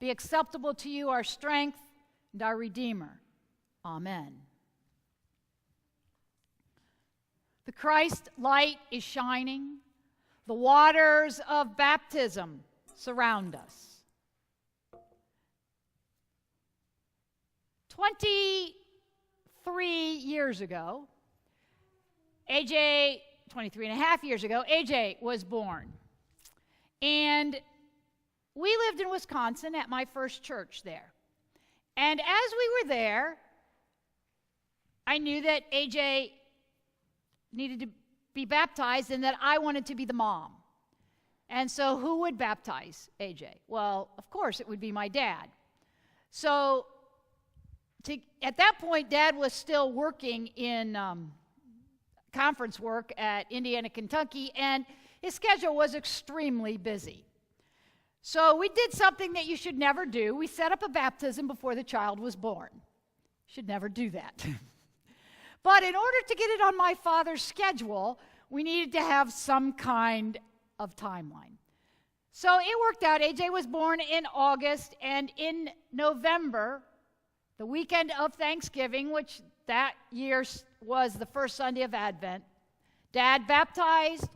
be acceptable to you, our strength and our Redeemer. Amen. The Christ light is shining. The waters of baptism surround us. 23 years ago, 23 and a half years ago, AJ was born. And we lived in Wisconsin at my first church there. And as we were there, I knew that AJ needed to be baptized and that I wanted to be the mom. And so who would baptize AJ? Well, of course, it would be my dad. So at that point, Dad was still working in conference work at Indiana, Kentucky, and his schedule was extremely busy. So we did something that you should never do. We set up a baptism before the child was born. Should never do that. But in order to get it on my father's schedule, we needed to have some kind of timeline. So it worked out. AJ was born in August, and in November, the weekend of Thanksgiving, which that year was the first Sunday of Advent, Dad baptized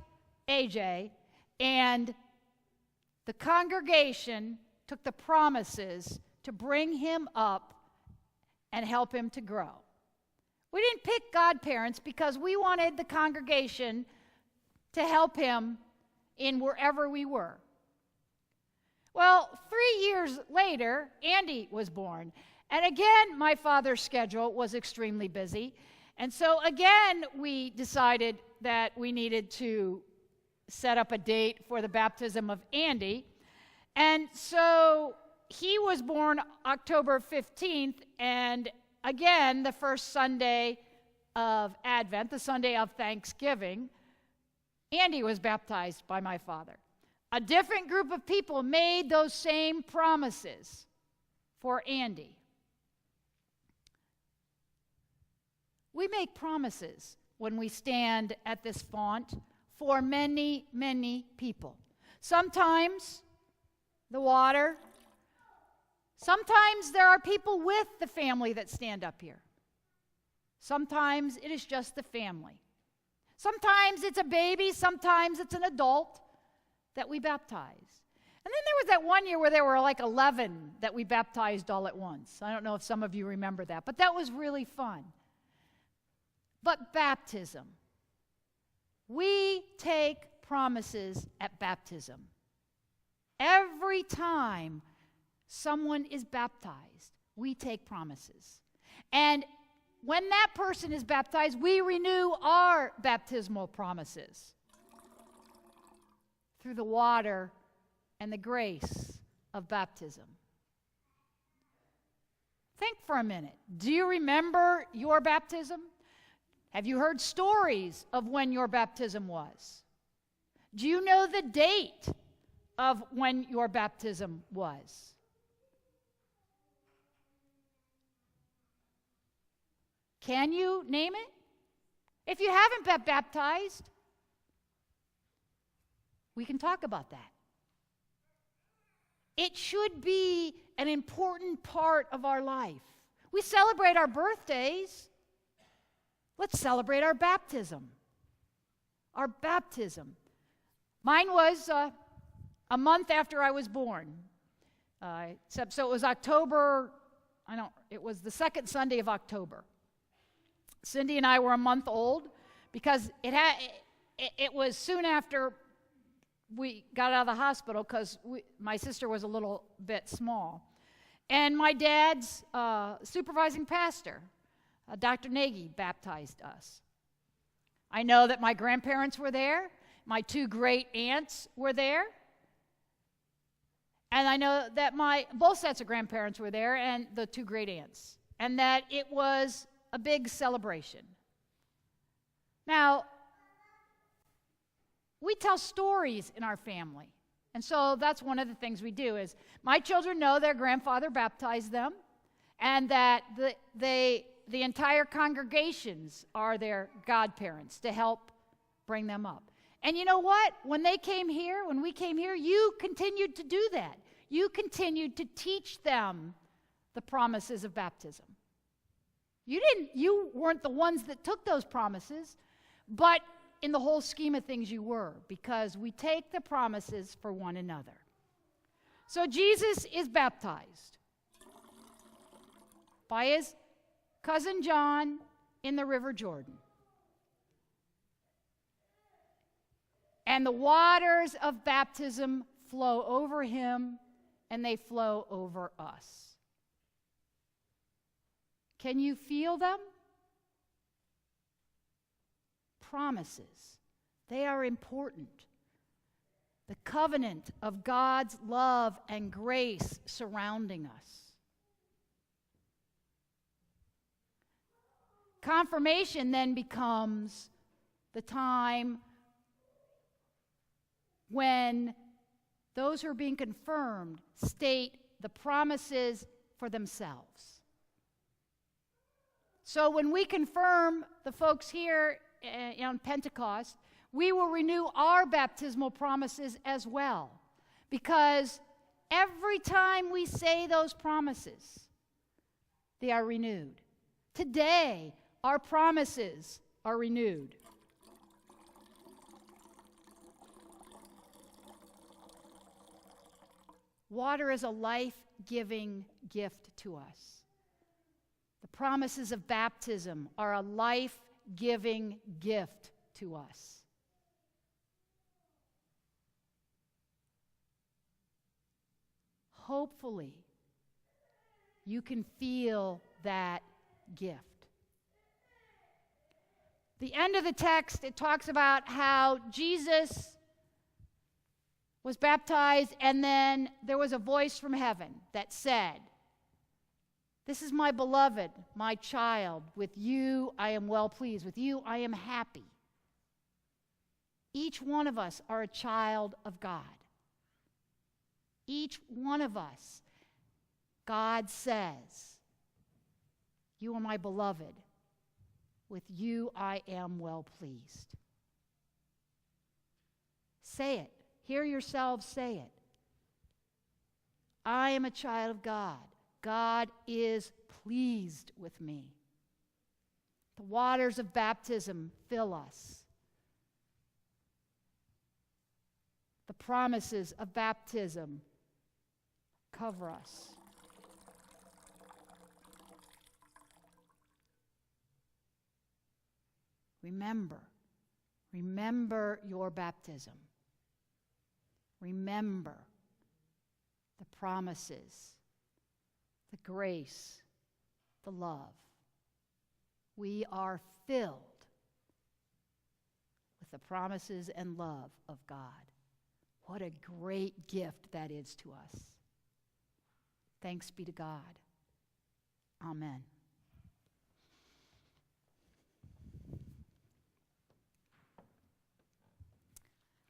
AJ, and the congregation took the promises to bring him up and help him to grow. We didn't pick godparents because we wanted the congregation to help him in wherever we were. Well, 3 years later, Andy was born. And again, my father's schedule was extremely busy. And so again, we decided that we needed to set up a date for the baptism of Andy. And so he was born October 15th, and again, the first Sunday of Advent, the Sunday of Thanksgiving, Andy was baptized by my father. A different group of people made those same promises for Andy. We make promises when we stand at this font for many, many people. Sometimes the water. Sometimes there are people with the family that stand up here. Sometimes it is just the family. Sometimes it's a baby, sometimes it's an adult that we baptize. And then there was that one year where there were like 11 that we baptized all at once. I don't know if some of you remember that, but that was really fun. But baptism. We take promises at baptism. Every time someone is baptized, we take promises. And when that person is baptized, we renew our baptismal promises through the water and the grace of baptism. Think for a minute. Do you remember your baptism? Have you heard stories of when your baptism was? Do you know the date of when your baptism was? Can you name it? If you haven't been baptized, we can talk about that. It should be an important part of our life. We celebrate our birthdays. Let's celebrate our baptism. Our baptism. Mine was a month after I was born. So it was October, it was the second Sunday of October. Cindy and I were a month old because it was soon after we got out of the hospital because my sister was a little bit small. And my dad's supervising pastor, Dr. Nagy, baptized us. I know that my grandparents were there. My two great aunts were there. And I know that both sets of grandparents were there and the two great aunts. And that it was a big celebration. Now, we tell stories in our family. And so that's one of the things we do is my children know their grandfather baptized them and that the entire congregations are their godparents to help bring them up. And you know what? When we came here, you continued to do that. you continued to teach them the promises of baptism. You weren't the ones that took those promises, but in the whole scheme of things you were, because we take the promises for one another. So Jesus is baptized by his cousin John in the River Jordan. And the waters of baptism flow over him, and they flow over us. Can you feel them? Promises. They are important. The covenant of God's love and grace surrounding us. Confirmation then becomes the time when those who are being confirmed state the promises for themselves. So when we confirm the folks here on Pentecost, we will renew our baptismal promises as well. Because every time we say those promises, they are renewed. Today, our promises are renewed. Water is a life-giving gift to us. The promises of baptism are a life-giving gift to us. Hopefully, you can feel that gift. The end of the text, it talks about how Jesus was baptized, and then there was a voice from heaven that said, "This is my beloved, my child. With you I am well pleased. With you I am happy." Each one of us are a child of God. Each one of us, God says, "You are my beloved. With you I am well pleased." Say it. Hear yourselves say it. I am a child of God. God is pleased with me. The waters of baptism fill us. The promises of baptism cover us. Remember your baptism. Remember the promises, the grace, the love. We are filled with the promises and love of God. What a great gift that is to us. Thanks be to God. Amen.